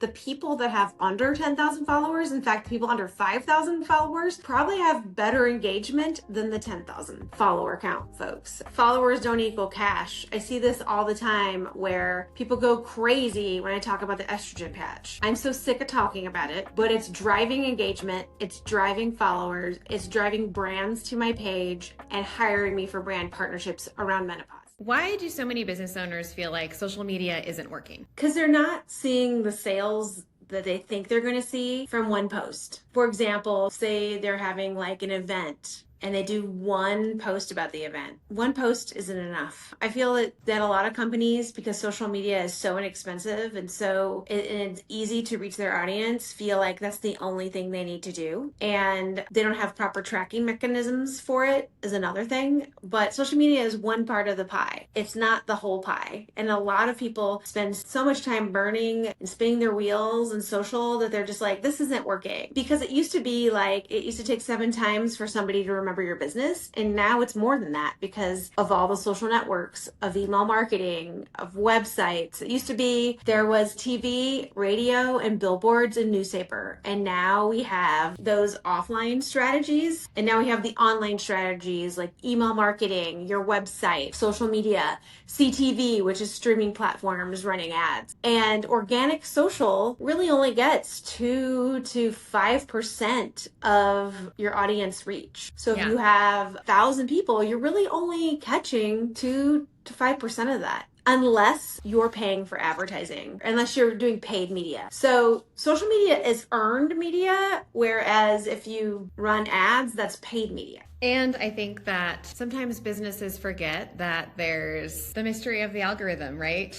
The people that have under 10,000 followers, in fact, the people under 5,000 followers, probably have better engagement than the 10,000 follower count folks. Followers don't equal cash. I see this all the time where people go crazy when I talk about the estrogen patch. I'm so sick of talking about it, but it's driving engagement, it's driving followers, it's driving brands to my page and hiring me for brand partnerships around menopause. Why do so many business owners feel like social media isn't working? Because they're not seeing the sales that they think they're going to see from one post. For example, say they're having like an event and they do one post about the event. One post isn't enough. I feel that a lot of companies, because social media is so inexpensive and so it's easy to reach their audience, feel like that's the only thing they need to do. And they don't have proper tracking mechanisms for it is another thing. But social media is one part of the pie. It's not the whole pie. And a lot of people spend so much time burning and spinning their wheels in social that they're just like, this isn't working. Because it used to be like, it used to take 7 times for somebody to remember your business. And now it's more than that because of all the social networks, of email marketing, of websites. It used to be there was TV, radio, and billboards and newspaper. And now we have those offline strategies. And now we have the online strategies like email marketing, your website, social media, CTV, which is streaming platforms running ads. And organic social really only gets 2 to 5% of your audience reach. So if you have 1,000 people, you're really only catching 2 to 5% of that. Unless you're paying for advertising, unless you're doing paid media. So social media is earned media, whereas if you run ads, that's paid media. And I think that sometimes businesses forget that there's the mystery of the algorithm, right?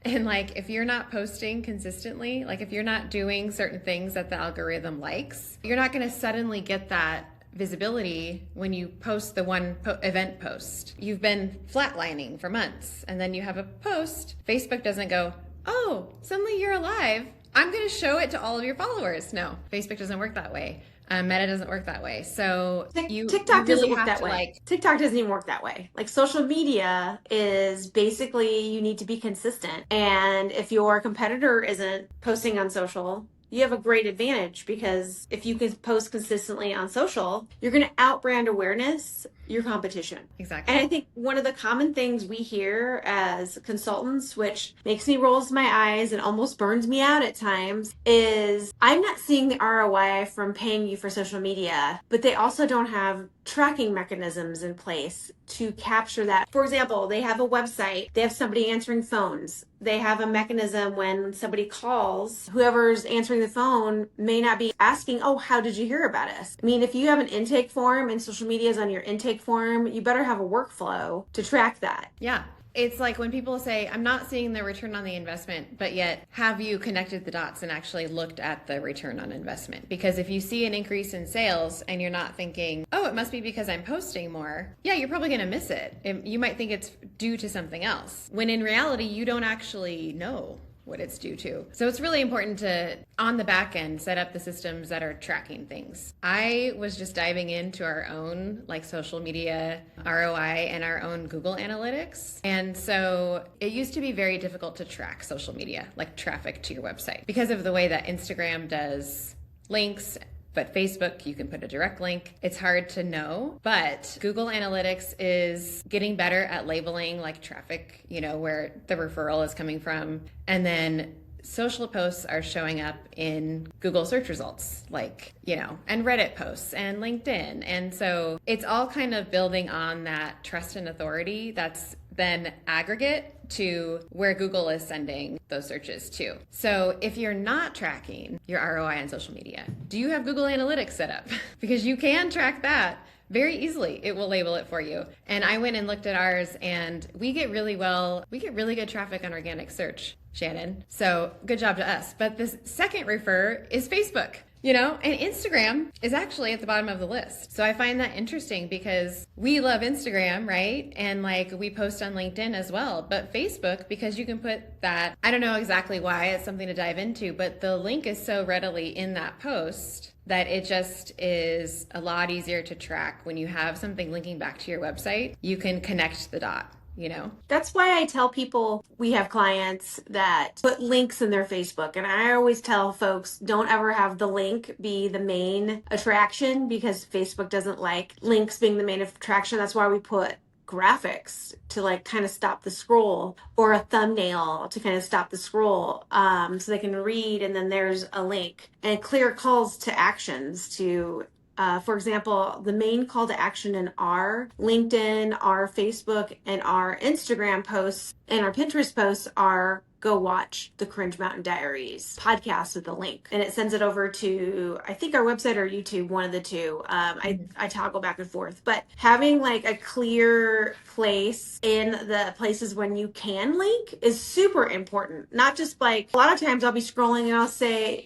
And like, if you're not posting consistently, like if you're not doing certain things that the algorithm likes, you're not going to suddenly get that visibility when you post the one event post. You've been flatlining for months, and then you have a post. Facebook doesn't go, oh, suddenly you're alive. I'm going to show it to all of your followers. No, Facebook doesn't work that way. Meta doesn't work that way. So TikTok doesn't work that way. TikTok doesn't even work that way. Like social media is basically you need to be consistent. And if your competitor isn't posting on social, you have a great advantage because if you can post consistently on social, you're going to outbrand awareness your competition. Exactly. And I think one of the common things we hear as consultants, which makes me roll my eyes and almost burns me out at times, is I'm not seeing the ROI from paying you for social media, but they also don't have tracking mechanisms in place to capture that. For example, they have a website, they have somebody answering phones. They have a mechanism when somebody calls, whoever's answering the phone may not be asking, oh, how did you hear about us? I mean, if you have an intake form and social media is on your intake form, you better have a workflow to track that. Yeah. It's like when people say, I'm not seeing the return on the investment, but yet have you connected the dots and actually looked at the return on investment? Because if you see an increase in sales and you're not thinking, oh, it must be because I'm posting more, yeah, you're probably going to miss it. You might think it's due to something else, when in reality, you don't actually know what it's due to. So it's really important to, on the back end, set up the systems that are tracking things. I was just diving into our own like social media ROI and our own Google Analytics. And so it used to be very difficult to track social media, like traffic to your website, because of the way that Instagram does links. But Facebook, you can put a direct link. It's hard to know, but Google Analytics is getting better at labeling like traffic, where the referral is coming from. And then social posts are showing up in Google search results, and Reddit posts and LinkedIn. And so it's all kind of building on that trust and authority that's then aggregate to where Google is sending those searches to. So if you're not tracking your ROI on social media, do you have Google Analytics set up? Because you can track that very easily. It will label it for you. And I went and looked at ours, and we get really good traffic on organic search, Shannon. So good job to us. But the second refer is Facebook. And Instagram is actually at the bottom of the list. So I find that interesting because we love Instagram, right? And we post on LinkedIn as well. But Facebook, because you can put that, I don't know exactly why, it's something to dive into, but the link is so readily in that post that it just is a lot easier to track. When you have something linking back to your website, you can connect the dot. you know? That's why I tell people, we have clients that put links in their Facebook. And I always tell folks, don't ever have the link be the main attraction, because Facebook doesn't like links being the main attraction. That's why we put graphics to like kind of stop the scroll, or a thumbnail to kind of stop the scroll, so they can read, and then there's a link, and clear calls to actions to for example, the main call to action in our LinkedIn, our Facebook, and our Instagram posts and our Pinterest posts are, go watch the Cringe Mountain Diaries podcast with the link. And it sends it over to, I think, our website or YouTube, one of the two. I toggle back and forth. But having like a clear place in the places when you can link is super important. Not just like, a lot of times I'll be scrolling and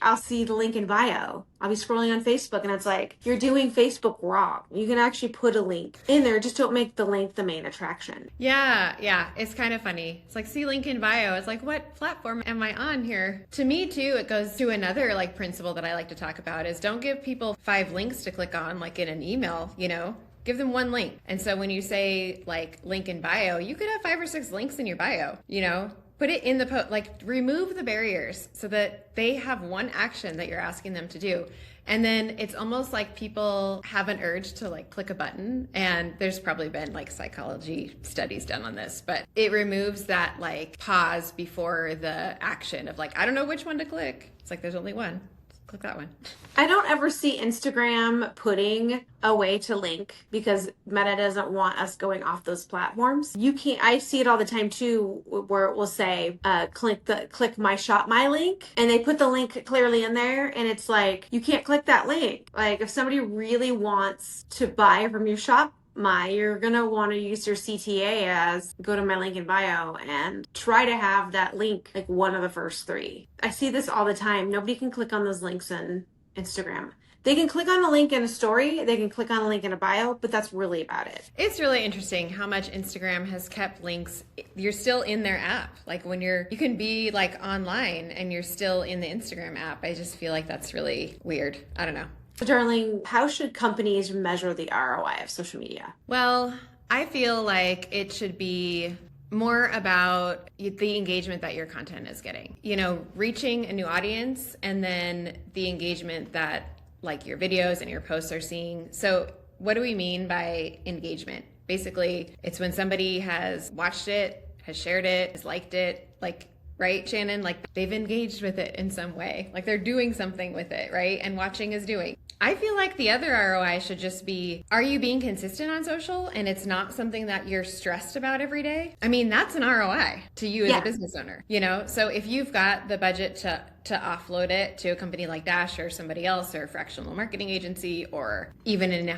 I'll see the link in bio. I'll be scrolling on Facebook and it's like, you're doing Facebook wrong. You can actually put a link in there. Just don't make the link the main attraction. Yeah. It's kind of funny. It's like, see link in bio. It's like, what platform am I on here? To me too, it goes to another like principle that I like to talk about is don't give people 5 links to click on like in an email, you know? Give them 1 link. And so when you say like link in bio, you could have 5 or 6 links in your bio, you know? Put it in the post, like remove the barriers so that they have one action that you're asking them to do. And then it's almost like people have an urge to like click a button, and there's probably been like psychology studies done on this, but it removes that like pause before the action of like, I don't know which one to click. It's like, there's only one. Click that one. I don't ever see Instagram putting a way to link because Meta doesn't want us going off those platforms. You can't, I see it all the time too, where it will say, click my shop my link, and they put the link clearly in there, and it's like, you can't click that link. Like if somebody really wants to buy from your shop, you're going to want to use your CTA as go to my link in bio and try to have that link like one of the first 3. I see this all the time. Nobody can click on those links in Instagram. They can click on a link in a story, they can click on a link in a bio, but that's really about it. It's really interesting how much Instagram has kept links. You're still in their app. Like when you can be like online and you're still in the Instagram app. I just feel like that's really weird. I don't know. So, Darling, how should companies measure the ROI of social media? Well, I feel like it should be more about the engagement that your content is getting. You know, reaching a new audience, and then the engagement that like your videos and your posts are seeing. So what do we mean by engagement? Basically, it's when somebody has watched it, has shared it, has liked it, like, right, Shannon? Like they've engaged with it in some way. Like they're doing something with it, right? And watching is doing. I feel like the other ROI should just be, are you being consistent on social and it's not something that you're stressed about every day? I mean, that's an ROI to you as a business owner, you know? So if you've got the budget to offload it to a company like Dash or somebody else, or a fractional marketing agency, or even an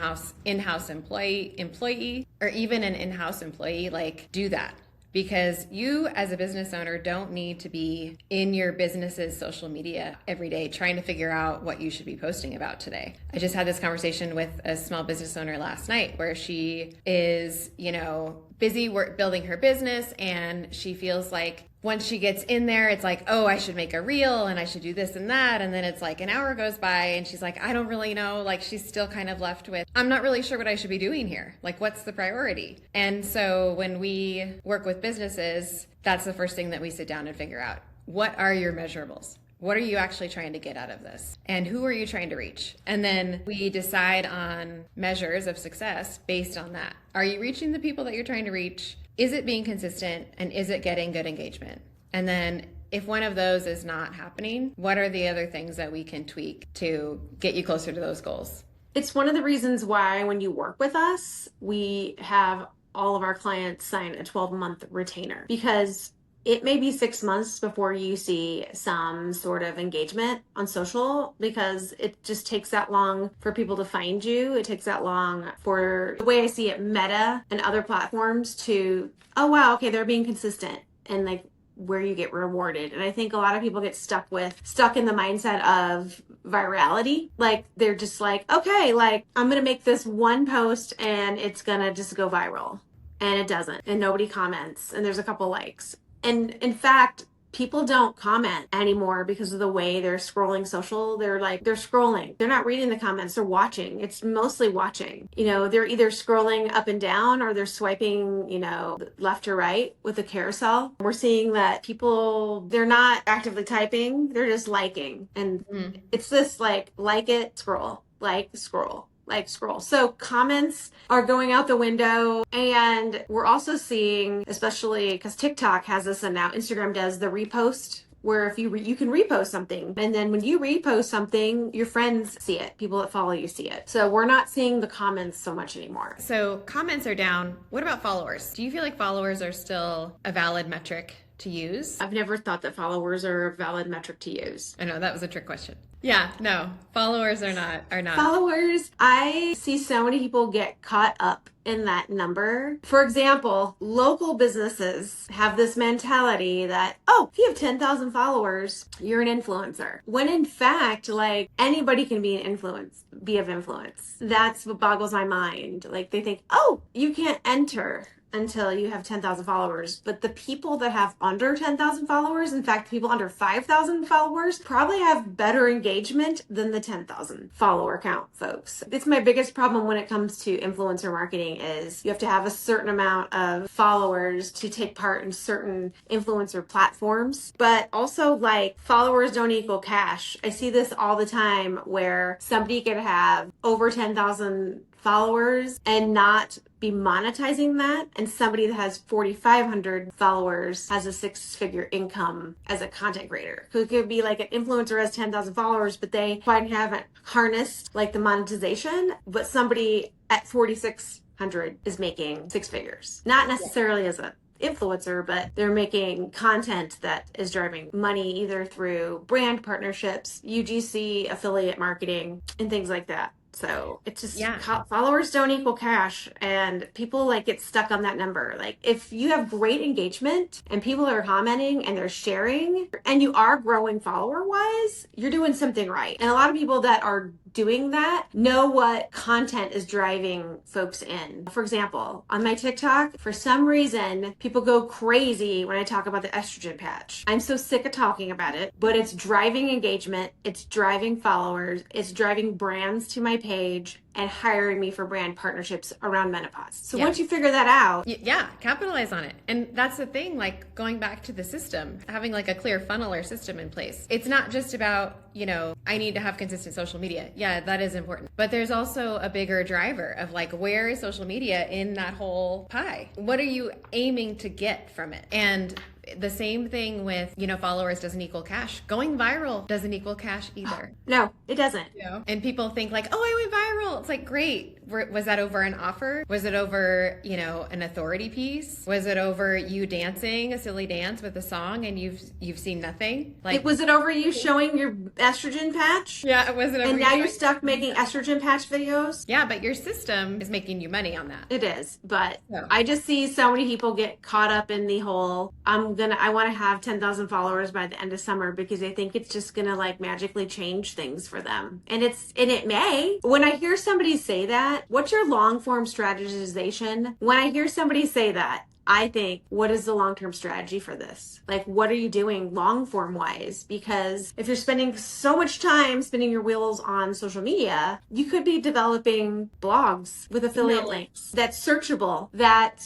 in-house employee, or even an in-house employee, like do that. Because you as a business owner don't need to be in your business's social media every day trying to figure out what you should be posting about today. I just had this conversation with a small business owner last night where she is, you know, busy building her business, and she feels like once she gets in there, it's like, oh, I should make a reel and I should do this and that. And then it's like an hour goes by and she's like, I don't really know. Like she's still kind of left with, I'm not really sure what I should be doing here. Like, what's the priority? And so when we work with businesses, that's the first thing that we sit down and figure out. What are your measurables? What are you actually trying to get out of this? And who are you trying to reach? And then we decide on measures of success based on that. Are you reaching the people that you're trying to reach? Is it being consistent? And is it getting good engagement? And then if one of those is not happening, what are the other things that we can tweak to get you closer to those goals? It's one of the reasons why when you work with us, we have all of our clients sign a 12-month retainer, because it may be 6 months before you see some sort of engagement on social, because it just takes that long for people to find you. It takes that long for, the way I see it, Meta and other platforms to, oh wow, okay, they're being consistent, and like where you get rewarded. And I think a lot of people get stuck in the mindset of virality. Like they're just like, okay, like I'm gonna make this one post and it's gonna just go viral. And it doesn't. And nobody comments. And there's a couple likes. And in fact, People don't comment anymore because of the way they're scrolling social. They're scrolling. They're not reading the comments. They're watching. It's mostly watching. They're either scrolling up and down or they're swiping, left or right with a carousel. We're seeing that people, they're not actively typing. They're just liking. And it's this like it, scroll, like, scroll. Like, scroll. So comments are going out the window, and we're also seeing, especially because TikTok has this, and now Instagram does the repost, where if you can repost something, and then when you repost something, your friends see it, people that follow you see it. So we're not seeing the comments so much anymore. So comments are down. What about followers? Do you feel like followers are still a valid metric to use? I've never thought that followers are a valid metric to use. I know that was a trick question. Yeah, no, followers are not. Followers, I see so many people get caught up in that number. For example, local businesses have this mentality that, oh, if you have 10,000 followers, you're an influencer. When in fact, like, anybody can be of influence. That's what boggles my mind. Like, they think, oh, you can't enter until you have 10,000 followers. But the people that have under 10,000 followers, in fact, people under 5,000 followers, probably have better engagement than the 10,000 follower count folks. It's my biggest problem when it comes to influencer marketing is you have to have a certain amount of followers to take part in certain influencer platforms. But also, like, followers don't equal cash. I see this all the time where somebody could have over 10,000 followers and not be monetizing that, and somebody that has 4,500 followers has a six-figure income as a content creator. So it could be like an influencer has 10,000 followers, but they quite haven't harnessed like the monetization, but somebody at 4,600 is making six figures. Not necessarily as a influencer, but they're making content that is driving money either through brand partnerships, UGC, affiliate marketing, and things like that. So it's just, followers don't equal cash, and people like get stuck on that number. Like, if you have great engagement and people are commenting and they're sharing and you are growing follower wise, you're doing something right. And a lot of people that are doing that know what content is driving folks in. For example, on my TikTok, for some reason, people go crazy when I talk about the estrogen patch. I'm so sick of talking about it, but it's driving engagement, it's driving followers, it's driving brands to my page and hiring me for brand partnerships around menopause. So once you figure that out, capitalize on it. And that's the thing, like, going back to the system, having like a clear funnel or system in place. It's not just about, I need to have consistent social media. Yeah, that is important. But there's also a bigger driver of like, where is social media in that whole pie? What are you aiming to get from it? And the same thing with, followers doesn't equal cash. Going viral doesn't equal cash either. No, it doesn't. And people think like, oh, I went viral. It's like, great. Was that over an offer? Was it over, an authority piece? Was it over you dancing a silly dance with a song and you've seen nothing? Like, was it over you showing your estrogen patch? Yeah, it wasn't over. And now you're stuck making estrogen patch videos? Yeah, but your system is making you money on that. It is. But I just see so many people get caught up in the whole, I want to have 10,000 followers by the end of summer because they think it's just gonna like magically change things for them. And it may. When I hear somebody say that, what's your long form strategization? When I hear somebody say that, I think, what is the long-term strategy for this? Like, what are you doing long-form wise? Because if you're spending so much time spinning your wheels on social media, you could be developing blogs with affiliate links that's searchable, that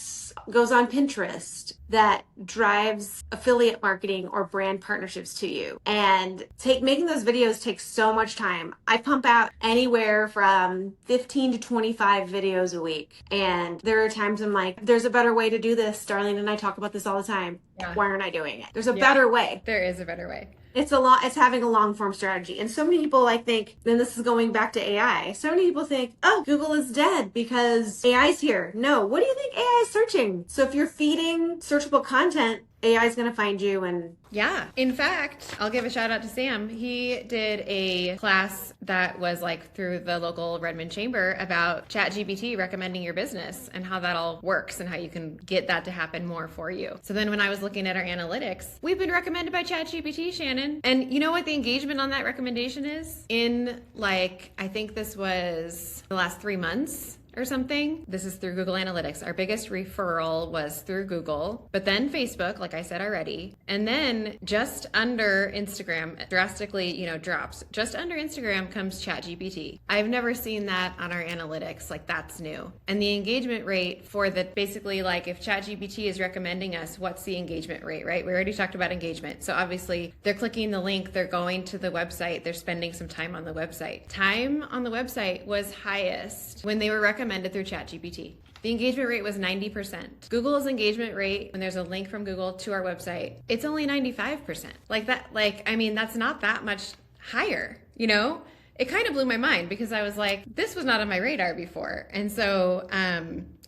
goes on Pinterest, that drives affiliate marketing or brand partnerships to you. And making those videos takes so much time. I pump out anywhere from 15 to 25 videos a week. And there are times I'm like, there's a better way to do this. Darlene and I talk about this all the time. Why aren't I doing it? There's a better way. There is a better way. It's having a long form strategy. And so many people think, then this is going back to AI. So many people think, oh, Google is dead because AI's here. No, what do you think AI is searching? So if you're feeding searchable content, AI is going to find you. And yeah, in fact, I'll give a shout out to Sam. He did a class that was like through the local Redmond Chamber about ChatGPT recommending your business and how that all works and how you can get that to happen more for you. So then when I was looking at our analytics, we've been recommended by ChatGPT, Shannon. And you know what the engagement on that recommendation is? In I think this was the last 3 months, or something. This is through Google Analytics. Our biggest referral was through Google, but then Facebook, like I said already, and then just under Instagram drastically, drops. Just under Instagram comes ChatGPT. I've never seen that on our analytics. Like, that's new. And the engagement rate for the, basically, like, if ChatGPT is recommending us, what's the engagement rate, right? We already talked about engagement. So obviously they're clicking the link, they're going to the website, they're spending some time on the website. Time on the website was highest when they were recommended through ChatGPT. The engagement rate was 90%. Google's engagement rate, when there's a link from Google to our website, it's only 95%. Like that, that's not that much higher, It kind of blew my mind because I was like, this was not on my radar before. And so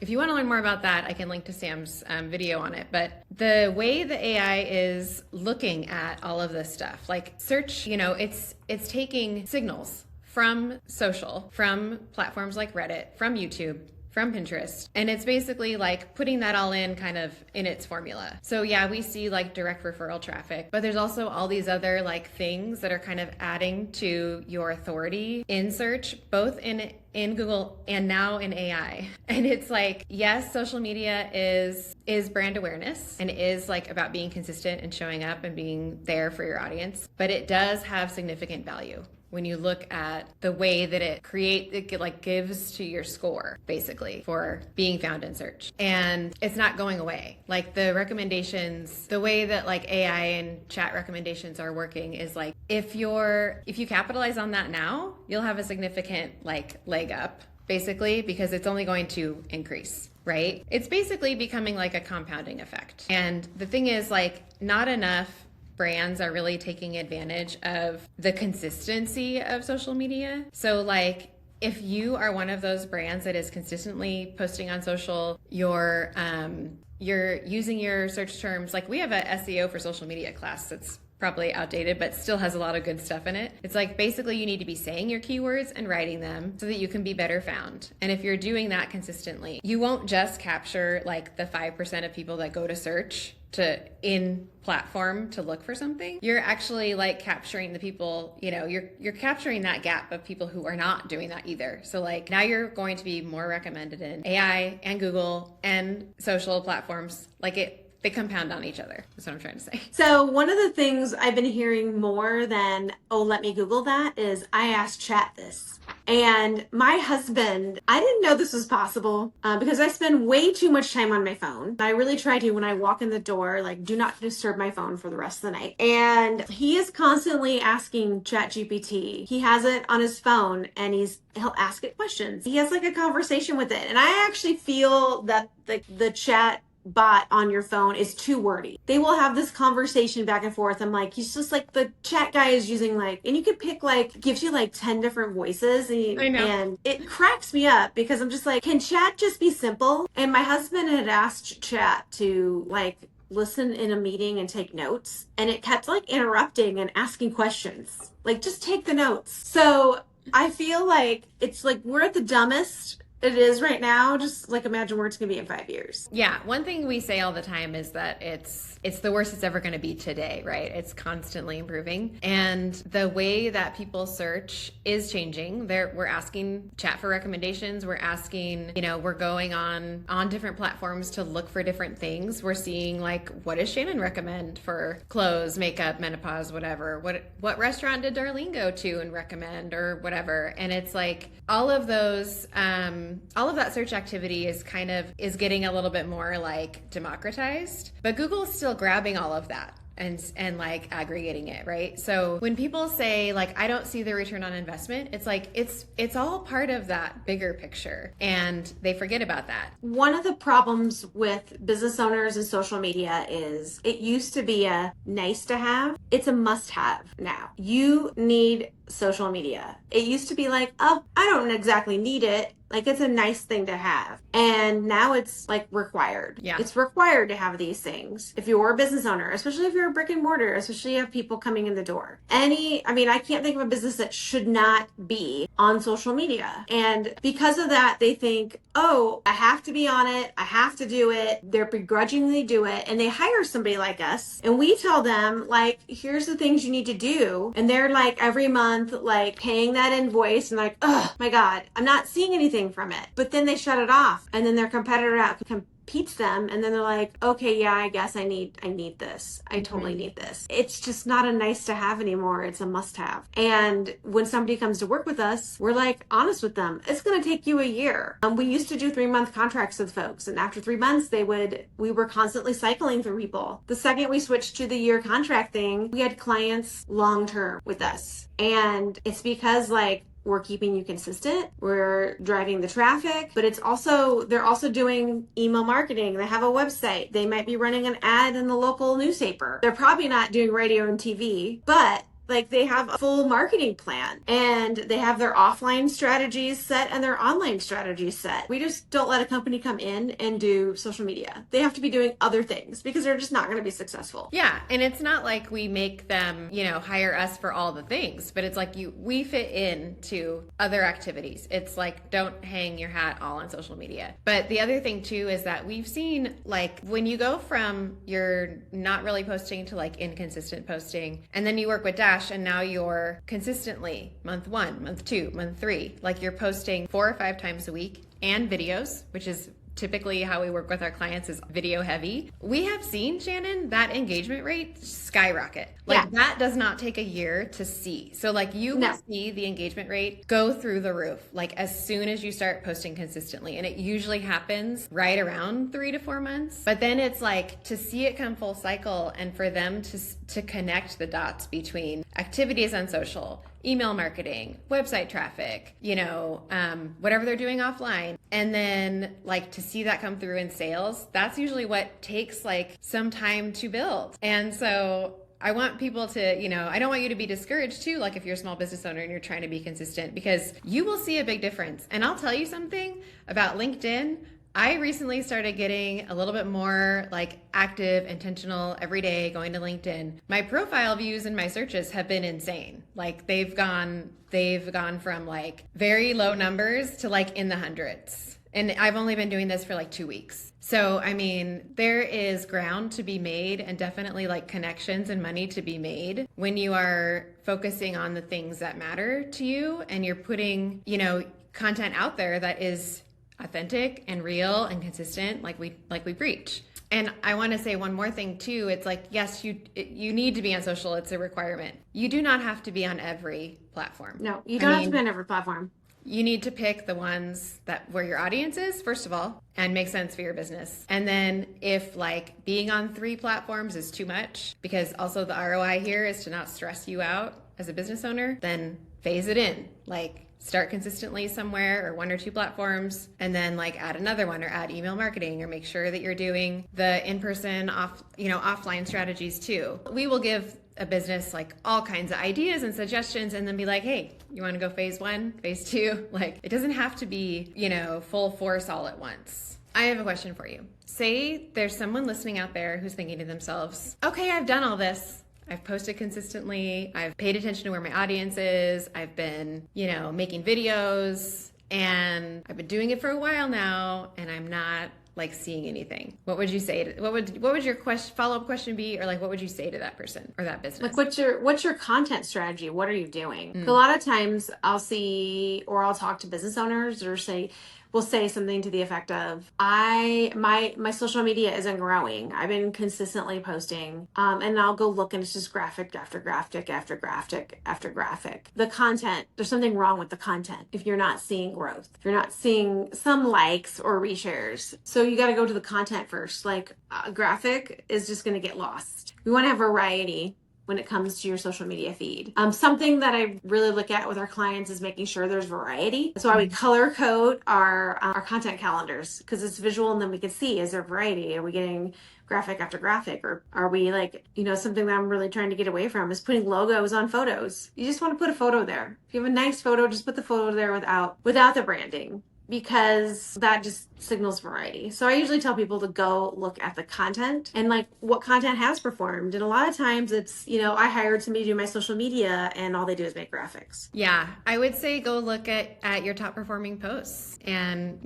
if you want to learn more about that, I can link to Sam's video on it. But the way the AI is looking at all of this stuff, like search, it's taking signals from social, from platforms like Reddit, from YouTube, from Pinterest. And it's basically like putting that all in kind of in its formula. So yeah, we see like direct referral traffic, but there's also all these other like things that are kind of adding to your authority in search, both in Google and now in AI. And it's like, yes, social media is brand awareness and is like about being consistent and showing up and being there for your audience, but it does have significant value when you look at the way that it like gives to your score, basically, for being found in search. And it's not going away. Like the recommendations, the way that like AI and chat recommendations are working is like, if you capitalize on that now, you'll have a significant like leg up, basically, because it's only going to increase. Right? It's basically becoming like a compounding effect. And the thing is, like, not enough brands are really taking advantage of the consistency of social media. So like, if you are one of those brands that is consistently posting on social, you're using your search terms, like we have a SEO for social media class that's probably outdated, but still has a lot of good stuff in it. It's like, basically you need to be saying your keywords and writing them so that you can be better found. And if you're doing that consistently, you won't just capture like the 5% of people that go to search in platform to look for something. You're actually like capturing the people, you're capturing that gap of people who are not doing that either. So like now you're going to be more recommended in AI and Google and social platforms. Like they compound on each other. That's what I'm trying to say. So one of the things I've been hearing more than, oh, let me Google that, is I asked chat this. And my husband, I didn't know this was possible because I spend way too much time on my phone. I really try to, when I walk in the door, like, do not disturb my phone for the rest of the night. And he is constantly asking ChatGPT. He has it on his phone and he'll ask it questions. He has like a conversation with it. And I actually feel that the chat bot on your phone is too wordy. They will have this conversation back and forth. I'm like, he's just like, the chat guy is using like, and you could pick like, gives you like 10 different voices. I know. And it cracks me up because I'm just like, can chat just be simple? And my husband had asked chat to like listen in a meeting and take notes. And it kept like interrupting and asking questions. Like, just take the notes. So I feel like it's like, we're at the dumbest it is right now. Just like, imagine where it's gonna be in 5 years. Yeah, one thing we say all the time is that it's the worst it's ever going to be today, right? It's constantly improving, and the way that people search is changing. We're asking chat for recommendations. We're asking, we're going on different platforms to look for different things. We're seeing like, what does Shannon recommend for clothes, makeup, menopause, whatever? What restaurant did Darlene go to and recommend, or whatever? And it's like all of those. All of that search activity is getting a little bit more like democratized, but Google is still grabbing all of that and like aggregating it, right? So when people say like, I don't see the return on investment, it's like, it's all part of that bigger picture, and they forget about that. One of the problems with business owners and social media is it used to be a nice to have. It's a must have now. You need social media. It used to be like, oh, I don't exactly need it. Like, it's a nice thing to have. And now it's like required. Yeah. It's required to have these things. If you're a business owner, especially if you're a brick and mortar, especially if you have people coming in the door. I can't think of a business that should not be on social media. And because of that, they think, oh, I have to be on it. I have to do it. They're begrudgingly do it. And they hire somebody like us. And we tell them, like, here's the things you need to do. And they're like, every month, month, like paying that invoice and like, oh my God, I'm not seeing anything from it. But then they shut it off and then their competitor out competes them and then they're like, okay, yeah, I guess I need this. I totally need this. It's just not a nice to have anymore. It's a must have. And when somebody comes to work with us, we're like honest with them. It's going to take you a year. We used to do 3-month contracts with folks, and after 3 months, we were constantly cycling through people. The second we switched to the year contract thing, we had clients long term with us. And it's because like, we're keeping you consistent. We're driving the traffic, but they're also doing email marketing. They have a website. They might be running an ad in the local newspaper. They're probably not doing radio and TV, but like they have a full marketing plan and they have their offline strategies set and their online strategies set. We just don't let a company come in and do social media. They have to be doing other things because they're just not going to be successful. Yeah. And it's not like we make them, hire us for all the things, but it's like we fit into other activities. It's like, don't hang your hat all on social media. But the other thing too is that we've seen like when you go from you're not really posting to like inconsistent posting, and then you work with Dash and now you're consistently month 1, month 2, month 3, like you're posting 4 or 5 times a week and videos, which is typically how we work with our clients is video heavy. We have seen, Shannon, that engagement rate skyrocket. Like that does not take a year to see. So like you will see the engagement rate go through the roof, like as soon as you start posting consistently. And it usually happens right around 3 to 4 months. But then it's like to see it come full cycle and for them to connect the dots between activities on social, email marketing, website traffic, whatever they're doing offline. And then like to see that come through in sales, that's usually what takes like some time to build. And so I want people to, I don't want you to be discouraged too, like if you're a small business owner and you're trying to be consistent, because you will see a big difference. And I'll tell you something about LinkedIn. I recently started getting a little bit more like active, intentional every day going to LinkedIn. My profile views and my searches have been insane. Like they've gone from like very low numbers to like in the hundreds. And I've only been doing this for like 2 weeks. So, I mean, there is ground to be made and definitely like connections and money to be made when you are focusing on the things that matter to you and you're putting, content out there that is authentic and real and consistent like we preach. And I want to say one more thing too. It's like, yes, you need to be on social. It's a requirement. You do not have to be on every platform. No, you don't have to be on every platform. You need to pick the ones where your audience is, first of all, and make sense for your business. And then if like being on 3 platforms is too much, because also the ROI here is to not stress you out as a business owner, then phase it in. Like start consistently somewhere or 1 or 2 platforms, and then like add another one or add email marketing, or make sure that you're doing the in-person offline strategies too. We will give a business like all kinds of ideas and suggestions and then be like, hey, you want to go phase 1, phase 2? Like it doesn't have to be, full force all at once. I have a question for you. Say there's someone listening out there who's thinking to themselves, okay, I've done all this. I've posted consistently. I've paid attention to where my audience is. I've been, making videos, and I've been doing it for a while now, and I'm not like seeing anything. What would you say? What would your follow-up question be? Or like, what would you say to that person or that business? Like, what's your content strategy? What are you doing? A lot of times I'll talk to business owners will say something to the effect of, my social media isn't growing. I've been consistently posting, and I'll go look and it's just graphic after graphic after graphic after graphic. The content, there's something wrong with the content if you're not seeing growth, if you're not seeing some likes or reshares. So you got to go to the content first. Like a graphic is just going to get lost. We want to have variety when it comes to your social media feed. Something that I really look at with our clients is making sure there's variety. That's why we color code our content calendars, because it's visual and then we can see, is there variety? Are we getting graphic after graphic? Or are we like, something that I'm really trying to get away from is putting logos on photos. You just want to put a photo there. If you have a nice photo, just put the photo there without the branding, because that just signals variety. So I usually tell people to go look at the content and like what content has performed. And a lot of times it's, I hired somebody to do my social media and all they do is make graphics. Yeah, I would say go look at your top performing posts and,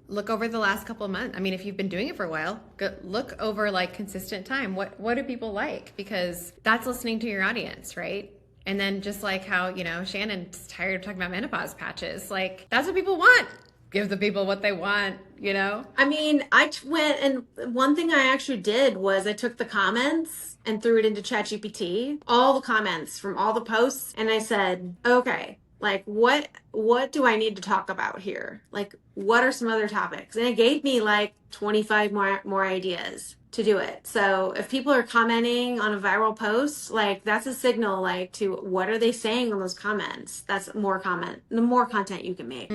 look over the last couple of months. I mean, if you've been doing it for a while, go look over like consistent time. What do people like? Because that's listening to your audience, right? And then just like how, Shannon's tired of talking about menopause patches, like that's what people want. Give the people what they want. I mean, went and one thing I actually did was I took the comments and threw it into ChatGPT, all the comments from all the posts, and I said, okay, like what do I need to talk about here? Like what are some other topics? And it gave me like 25 more ideas to do it. So if people are commenting on a viral post, like that's a signal like to what are they saying on those comments? That's the more content you can make.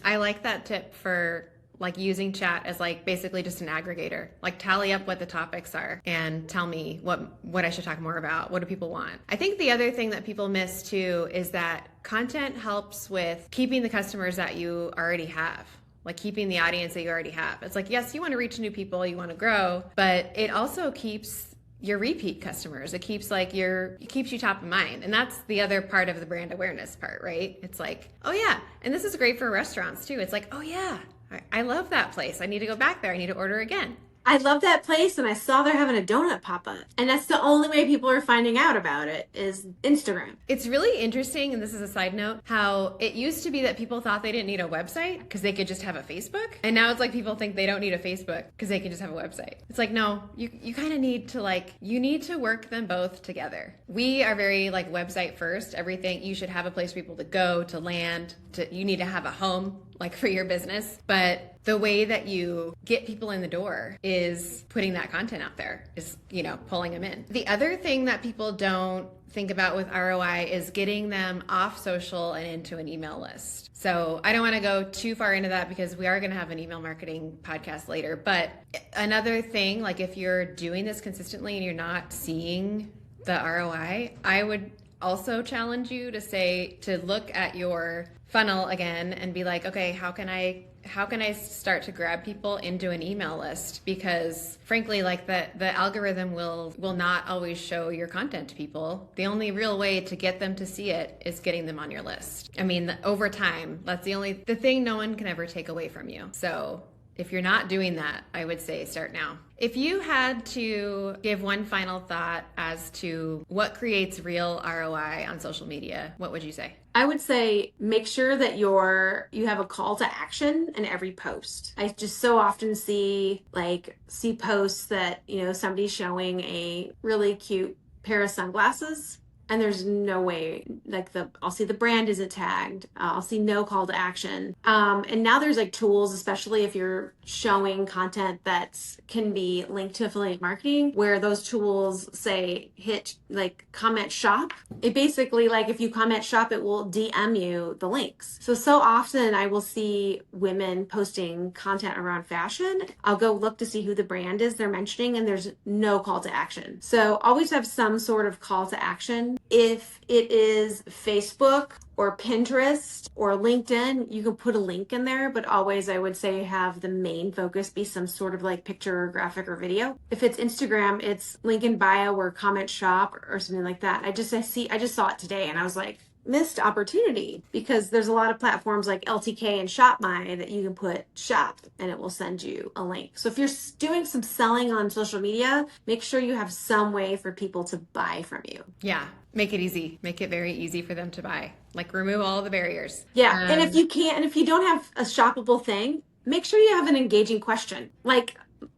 I like that tip for like using chat as like basically just an aggregator. Like tally up what the topics are and tell me what I should talk more about. What do people want? I think the other thing that people miss too is that content helps with keeping the customers that you already have. Like keeping the audience that you already have. It's like, yes, you want to reach new people, you want to grow, but it also keeps your repeat customers. It keeps it keeps you top of mind. And that's the other part of the brand awareness part, right? It's like, oh yeah. And this is great for restaurants too. It's like, oh yeah, I love that place. I need to go back there. I need to order again. I love that place, and I saw they're having a donut pop up. And that's the only way people are finding out about it is Instagram. It's really interesting, and this is a side note, how it used to be that people thought they didn't need a website because they could just have a Facebook. And now it's like people think they don't need a Facebook because they can just have a website. It's like, no, you kind of need to you need to work them both together. We are very like website first. Everything, you should have a place for people to go, to land, you need to have a home like for your business. But the way that you get people in the door is putting that content out there, is, pulling them in. The other thing that people don't think about with ROI is getting them off social and into an email list. So I don't want to go too far into that because we are going to have an email marketing podcast later. But another thing, like if you're doing this consistently and you're not seeing the ROI, I would also challenge you to look at your funnel again and be like, okay, how can I start to grab people into an email list? Because frankly, like the algorithm will not always show your content to people. The only real way to get them to see it is getting them on your list. I mean, over time, that's the thing no one can ever take away from you. So if you're not doing that, I would say start now. If you had to give one final thought as to what creates real ROI on social media, what would you say? I would say make sure that you have a call to action in every post. I just so often see posts that, somebody's showing a really cute pair of sunglasses, and there's no way, I'll see the brand isn't tagged. I'll see no call to action. And now there's tools, especially if you're showing content that can be linked to affiliate marketing, where those tools say hit comment shop. It basically, if you comment shop, it will DM you the links. So often I will see women posting content around fashion. I'll go look to see who the brand is they're mentioning, and there's no call to action. So always have some sort of call to action. If it is Facebook or Pinterest or LinkedIn, you can put a link in there, but always I would say have the main focus be some sort of picture or graphic or video. If it's Instagram, it's link in bio or comment shop or something like that. I just saw it today and I was like, missed opportunity, because there's a lot of platforms like LTK and ShopMy that you can put shop and it will send you a link. So if you're doing some selling on social media, make sure you have some way for people to buy from you. Yeah. Make it easy. Make it very easy for them to buy. Remove all the barriers. Yeah. And if you don't have a shoppable thing, make sure you have an engaging question.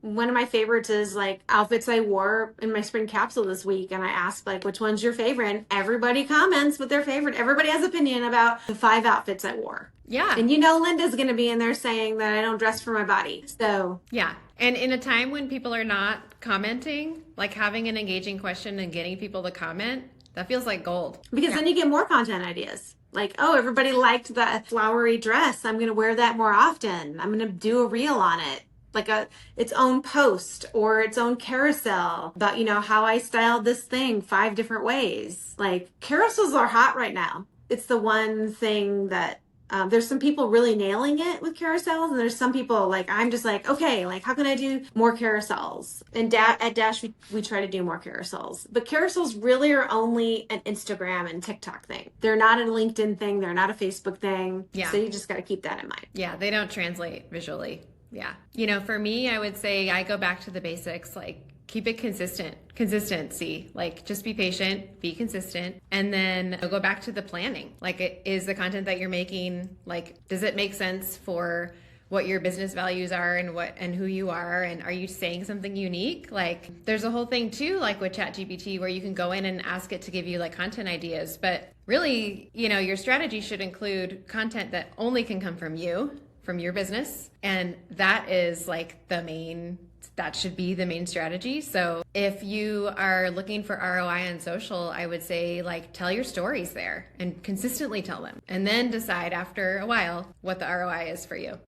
One of my favorites is outfits I wore in my spring capsule this week, and I asked which one's your favorite, and everybody comments with their favorite. Everybody has opinion about the 5 outfits I wore. Yeah. And Linda's going to be in there saying that I don't dress for my body. So yeah. And in a time when people are not commenting, having an engaging question and getting people to comment, that feels like gold. Because then you get more content ideas. Everybody liked that flowery dress. I'm going to wear that more often. I'm going to do a reel on it. Its own post or its own carousel about, how I styled this thing 5 different ways. Carousels are hot right now. It's the one thing that there's some people really nailing it with carousels, and there's some people I'm just okay, how can I do more carousels? And at Dash, we try to do more carousels, but carousels really are only an Instagram and TikTok thing. They're not a LinkedIn thing. They're not a Facebook thing. Yeah. So you just got to keep that in mind. Yeah. They don't translate visually. Yeah. For me, I would say I go back to the basics. keep it consistency. Like, just be patient, be consistent, and then go back to the planning. Like, is the content that you're making, like, does it make sense for what your business values are and who you are, and are you saying something unique? Like, there's a whole thing too, like with ChatGPT, where you can go in and ask it to give you like content ideas, but really, your strategy should include content that only can come from you, from your business, and that is like that should be the main strategy. So if you are looking for ROI on social, I would say, like, tell your stories there and consistently tell them, and then decide after a while what the ROI is for you.